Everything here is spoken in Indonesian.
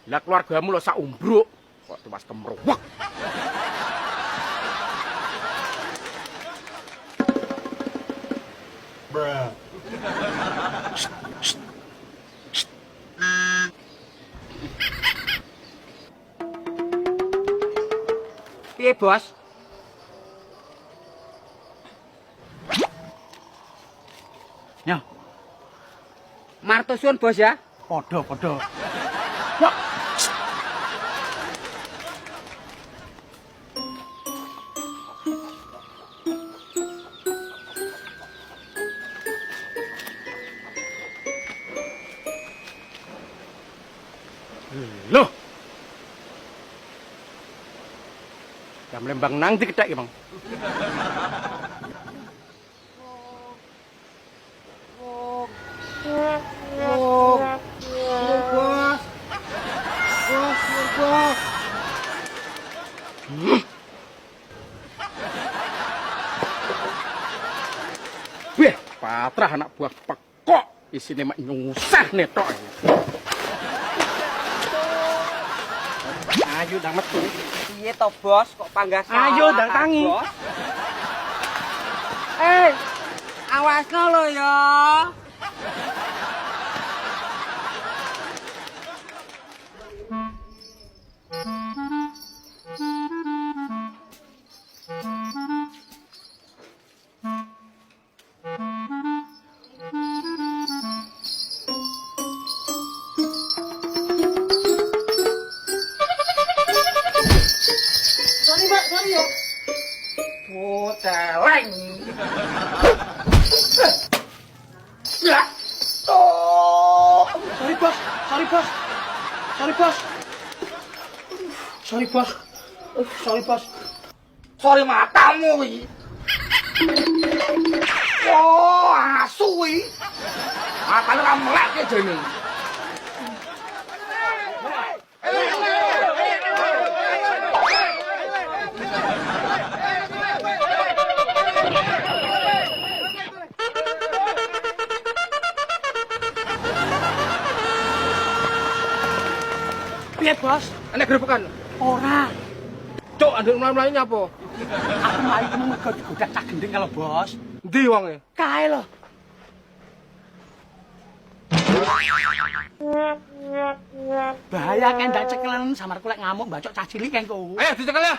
Lah keluargamu lho sak umbruk. Kok tewas temruwek. Bruh. Piye, Bos? Ya, Martosuun, Bos ya. podo. Loh. Jam lembang nang diketek, Bang. Wih, patrah anak buah pekok. Isine mak nyusah netok. Ayo ndang metu. Piye to, Bos? Kok panggah salah? Ayo ndang tangi. Bos? Awasno lho ya. Sorry ya. Oh, celeng. Ya. Oh. Sorry, Bos. Sorry matamu iki. Oh, asu iki. Matane ra melek ke jene. Piye, Bos? Enek grebekan. Ora. Cuk, andek mlayu-mlayu nyapa? Aku mari ku mergo digodak cah gendeng kalau Bos. Endi wonge? Kae lho. Bahaya kan ndak cekelan samar kulek ngamuk bacok cah cilik kengko. Ayo dicekel ya.